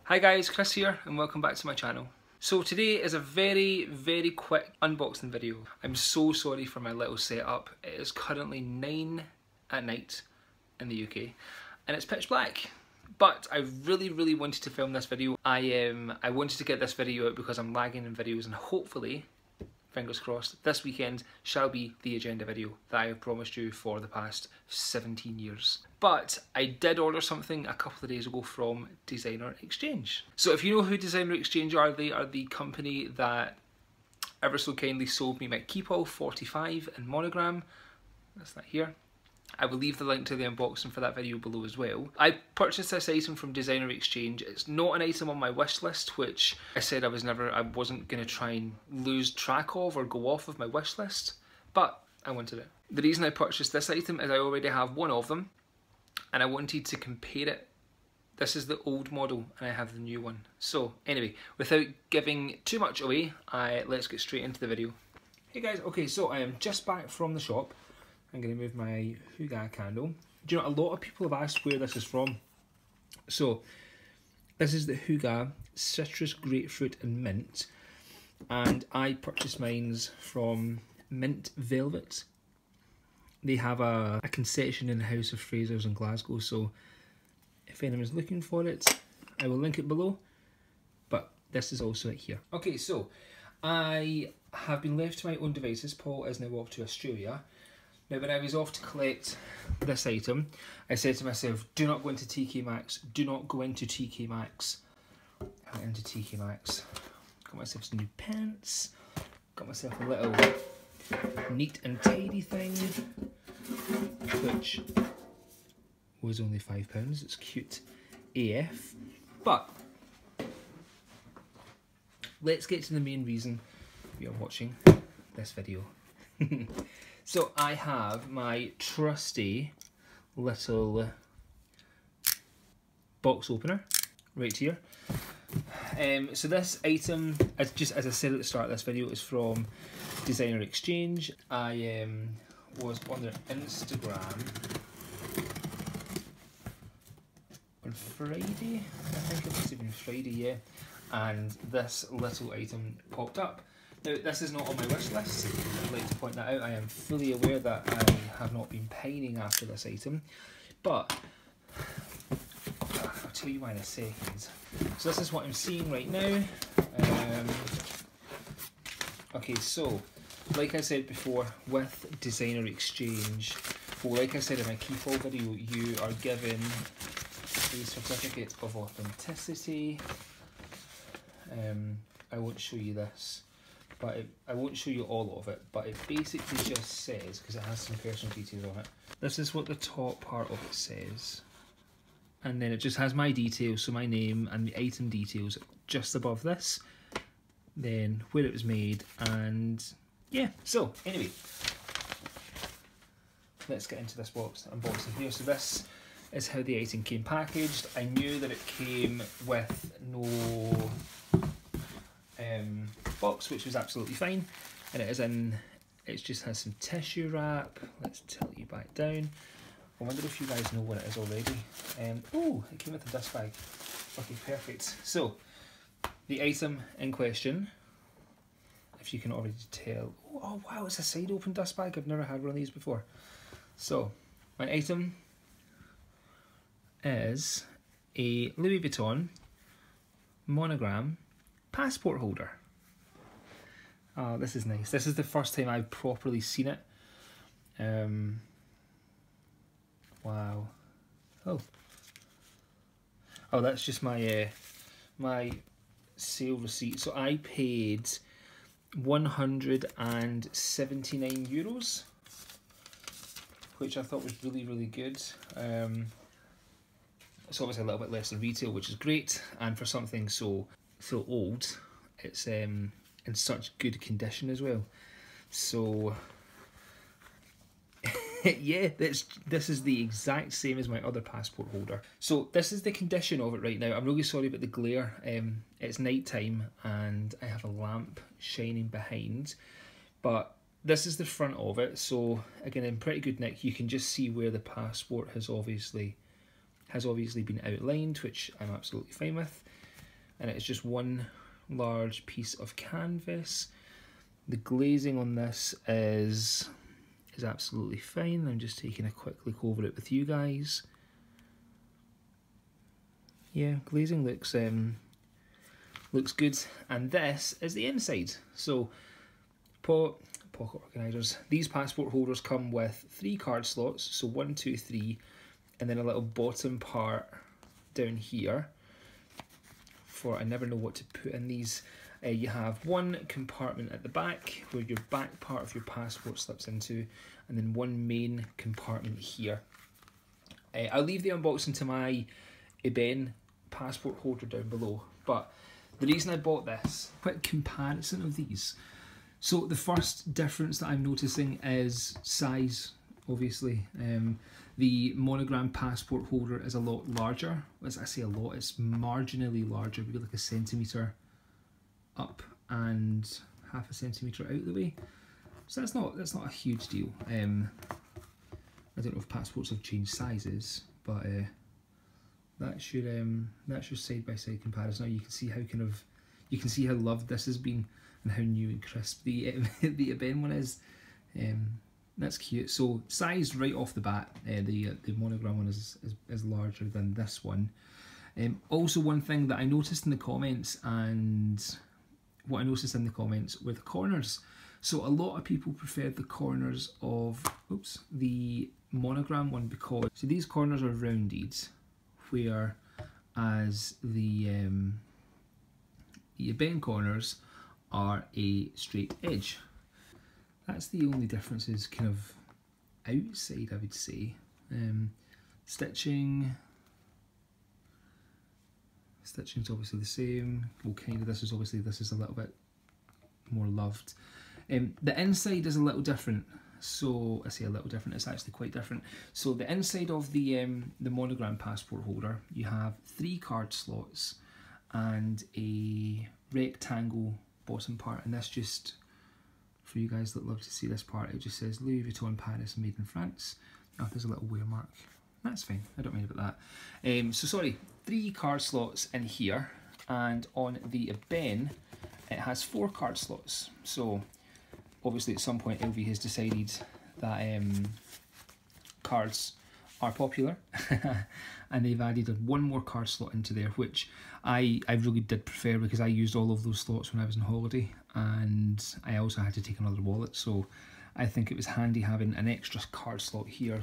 Hi guys, Chris here and welcome back to my channel. So today is a very quick unboxing video. I'm so sorry for my little setup. It is currently 9 at night in the UK and it's pitch black. But I really wanted to film this video. I wanted to get this video out because I'm lagging in videos, and hopefully, fingers crossed, this weekend shall be the agenda video that I have promised you for the past 17 years. But I did order something a couple of days ago from Designer Exchange. So if you know who Designer Exchange are, they are the company that ever so kindly sold me my Keepall 45 in Monogram. That's that here. I will leave the link to the unboxing for that video below as well. I purchased this item from Designer Exchange. It's not an item on my wish list, which I said I wasn't going to try and lose track of or go off of my wish list, but I wanted it. The reason I purchased this item is I already have one of them, and I wanted to compare it. This is the old model, and I have the new one. So anyway, without giving too much away, let's get straight into the video. Hey guys, okay, so I am just back from the shop. I'm going to move my Huga candle. Do you know, a lot of people have asked where this is from. So, this is the Huga Citrus, Grapefruit and Mint. And I purchased mine from Mint Velvet. They have a concession in the House of Frasers in Glasgow. So, if anyone's looking for it, I will link it below. But this is also it here. Okay, so, I have been left to my own devices. Paul is now off to Australia. Now, when I was off to collect this item, I said to myself, do not go into TK Maxx, do not go into TK Maxx. I went into TK Maxx, got myself some new pants, got myself a little neat and tidy thing, which was only £5, it's cute AF. But, let's get to the main reason we are watching this video. So I have my trusty little box opener right here. So this item, as I said at the start of this video, is from Designer Exchange. I was on their Instagram on Friday, I think it must have been Friday, yeah, and this little item popped up. Now, this is not on my wish list. I'd like to point that out. I am fully aware that I have not been pining after this item, but I'll tell you why in a second. So this is what I'm seeing right now. Okay, so like I said before, with Designer Exchange, well, like I said in my Keepall video, you are given a certificate of authenticity. I won't show you this. But I won't show you all of it, but it basically just says, because it has some personal details on it, this is what the top part of it says. And then it just has my details, so my name and the item details just above this. Then where it was made, and yeah. So, anyway, let's get into this unboxing here. So this is how the item came packaged. I knew that it came with no box, which was absolutely fine, and it just has some tissue wrap. Let's tilt you back down. I wonder if you guys know what it is already. Oh, it came with a dust bag. Okay, perfect. So the item in question, if you can already tell, oh wow, it's a side open dust bag. I've never had one of these before. So my item is a Louis Vuitton Monogram passport holder. Oh, this is nice. This is the first time I've properly seen it. Wow. Oh, that's just my my sale receipt. So I paid €179, which I thought was really good. It's obviously a little bit less than retail, which is great, and for something so old, it's in such good condition as well. So yeah, this is the exact same as my other passport holder. So this is the condition of it right now. I'm really sorry about the glare. It's night time and I have a lamp shining behind, but this is the front of it. So again, in pretty good nick. You can just see where the passport has obviously been outlined, which I'm absolutely fine with. and it's just one large piece of canvas. The glazing on this is absolutely fine. I'm just taking a quick look over it with you guys. Yeah, glazing looks good, and this is the inside. So pocket organisers. These passport holders come with 3 card slots, so 1, 2, 3, and then a little bottom part down here for, I never know what to put in these. You have one compartment at the back where your back part of your passport slips into, and then one main compartment here. I'll leave the unboxing to my Ebene passport holder down below, but the reason I bought this, quick comparison of these. So the first difference that I'm noticing is size, obviously. The Monogram passport holder is a lot larger. As I say a lot, it's marginally larger, maybe like a centimetre up and 0.5 centimetre out the way. So that's not a huge deal. I don't know if passports have changed sizes, but that's your side by side comparison. Now you can see how you can see how loved this has been and how new and crisp the the Ebene one is. That's cute. So size right off the bat, the Monogram one is larger than this one. Also, one thing that I noticed in the comments, and what I noticed in the comments, were the corners. So a lot of people preferred the corners of the Monogram one because these corners are rounded, whereas the Ebene corners are a straight edge. That's the only differences kind of outside, I would say. Stitching's obviously the same. Well, kind of, this is a little bit more loved. The inside is a little different. So I say a little different, it's actually quite different. So the inside of the Monogram passport holder, you have 3 card slots and a rectangle bottom part, and that's just for you guys that love to see this part. It just says Louis Vuitton Paris, made in France. Oh, there's a little wear mark. That's fine, I don't mind about that. So sorry, 3 card slots in here, and on the Ebene it has 4 card slots. So obviously at some point LV has decided that cards are popular and they've added one more card slot into there, which I really did prefer because I used all of those slots when I was on holiday, and I also had to take another wallet, so I think it was handy having an extra card slot here,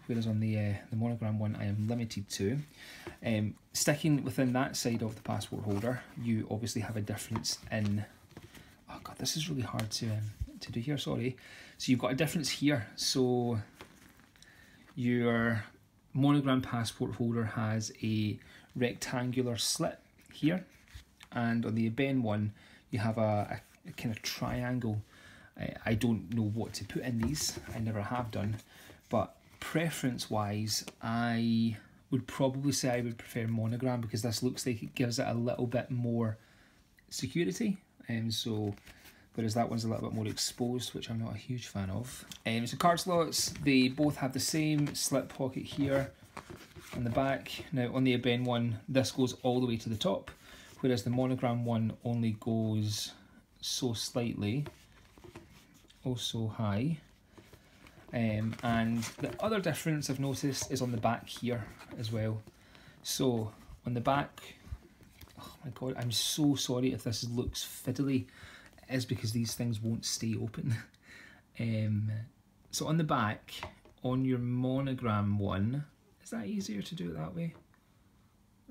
whereas on the Monogram one I am limited to. Sticking within that side of the passport holder, you obviously have a difference in, oh god, this is really hard to do here, sorry. So you've got a difference here. So your Monogram passport holder has a rectangular slit here, and on the Ebene one you have a kind of triangle. I don't know what to put in these, I never have done, but preference wise I would probably say I would prefer Monogram because this looks like it gives it a little bit more security, so whereas that one's a little bit more exposed, which I'm not a huge fan of. So card slots, they both have the same slip pocket here on the back. Now on the Ebene one, this goes all the way to the top, whereas the Monogram one only goes so slightly, oh so high. And the other difference I've noticed is on the back here as well. So on the back, oh my god, I'm so sorry if this looks fiddly. It is because these things won't stay open. So on the back, on your Monogram one, is that easier to do it that way?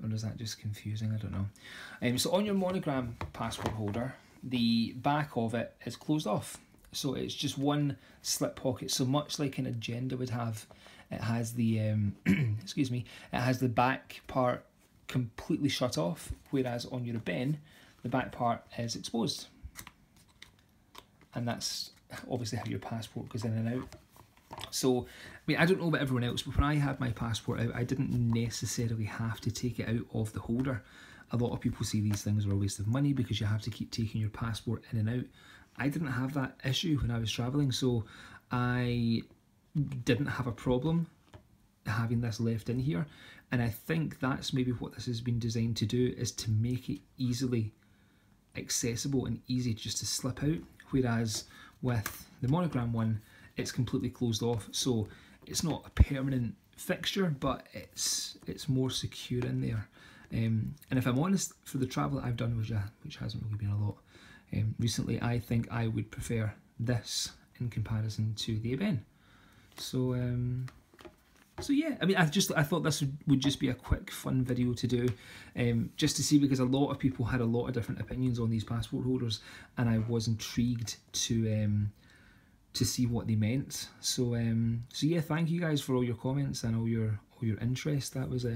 Or is that just confusing? I don't know. So on your Monogram passport holder, the back of it is closed off. So it's just one slip pocket. So much like an agenda would have, it has the, excuse me, it has the back part completely shut off, whereas on your Ebene, the back part is exposed. And that's obviously how your passport goes in and out. So, I mean, I don't know about everyone else, but when I had my passport out, I didn't necessarily have to take it out of the holder. A lot of people say these things are a waste of money because you have to keep taking your passport in and out. I didn't have that issue when I was travelling, so I didn't have a problem having this left in here, and I think that's maybe what this has been designed to do, is to make it easily accessible and easy just to slip out, whereas with the Monogram one it's completely closed off, so it's not a permanent fixture, but it's more secure in there. And if I'm honest, for the travel that I've done, which hasn't really been a lot recently, I think I would prefer this in comparison to the Ebene. So so yeah, I mean, I thought this would just be a quick fun video to do, just to see, because a lot of people had a lot of different opinions on these passport holders, and I was intrigued to see what they meant. So so yeah, thank you guys for all your comments and all your interest. That was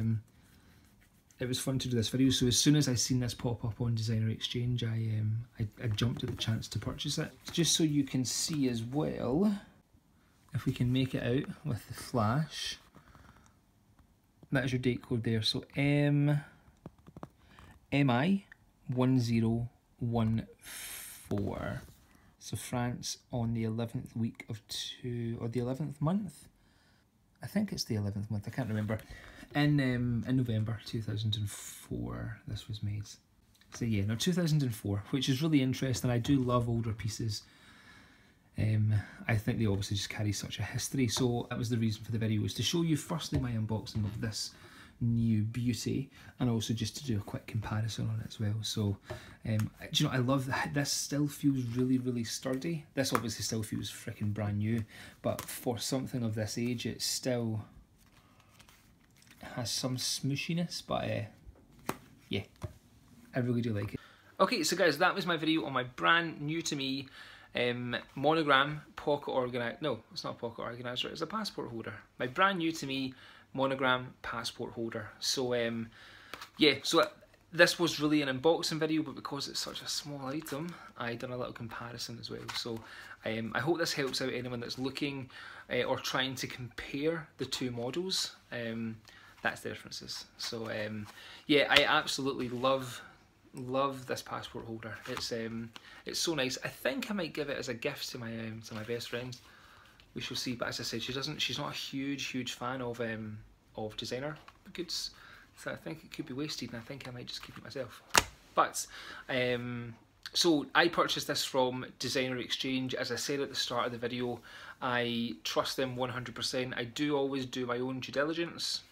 it was fun to do this video. So as soon as I seen this pop up on Designer Exchange, I jumped at the chance to purchase it. Just so you can see as well, if we can make it out with the flash, that is your date code there. So MI 1014. So France on the 11th week of or the 11th month. I think it's the 11th month, I can't remember. In November 2004 this was made. So yeah, no, 2004, which is really interesting. I do love older pieces. I think they obviously just carry such a history, so that was the reason for the video, was to show you firstly my unboxing of this new beauty, and also just to do a quick comparison on it as well. So do you know, I love that this still feels really sturdy. This obviously still feels freaking brand new, but for something of this age it still has some smooshiness, but yeah, I really do like it. Okay, so guys, that was my video on my brand new to me Monogram pocket organizer. No, it's not a pocket organizer, it's a passport holder. My brand new to me Monogram passport holder. So yeah, so this was really an unboxing video, but because it's such a small item, I done a little comparison as well. So I hope this helps out anyone that's looking or trying to compare the two models. That's the differences. So yeah, I absolutely love this passport holder. It's so nice. I think I might give it as a gift to my best friend. We shall see. But as I said, she's not a huge fan of designer goods, so I think it could be wasted, and I think I might just keep it myself. But so I purchased this from Designer Exchange. As I said at the start of the video, I trust them 100%. I do always do my own due diligence,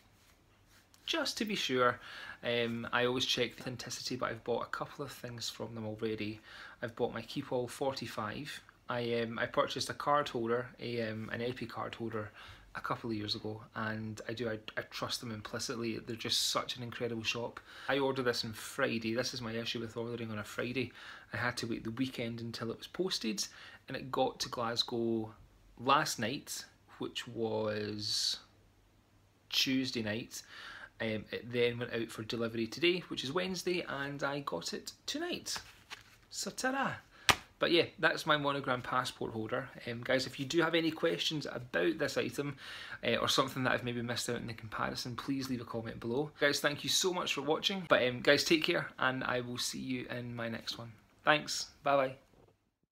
just to be sure. I always check the authenticity, but I've bought a couple of things from them already. I've bought my Keep All 45. I purchased a card holder, an Epi card holder, a couple of years ago, and I trust them implicitly. They're just such an incredible shop. I ordered this on Friday. This is my issue with ordering on a Friday. I had to wait the weekend until it was posted, and it got to Glasgow last night, which was Tuesday night. It then went out for delivery today, which is Wednesday, and I got it tonight. So ta-da! But yeah, that's my Monogram passport holder. Guys, if you do have any questions about this item or something that I've maybe missed out in the comparison, please leave a comment below. Guys, thank you so much for watching. But guys, take care, and I will see you in my next one. Thanks. Bye-bye.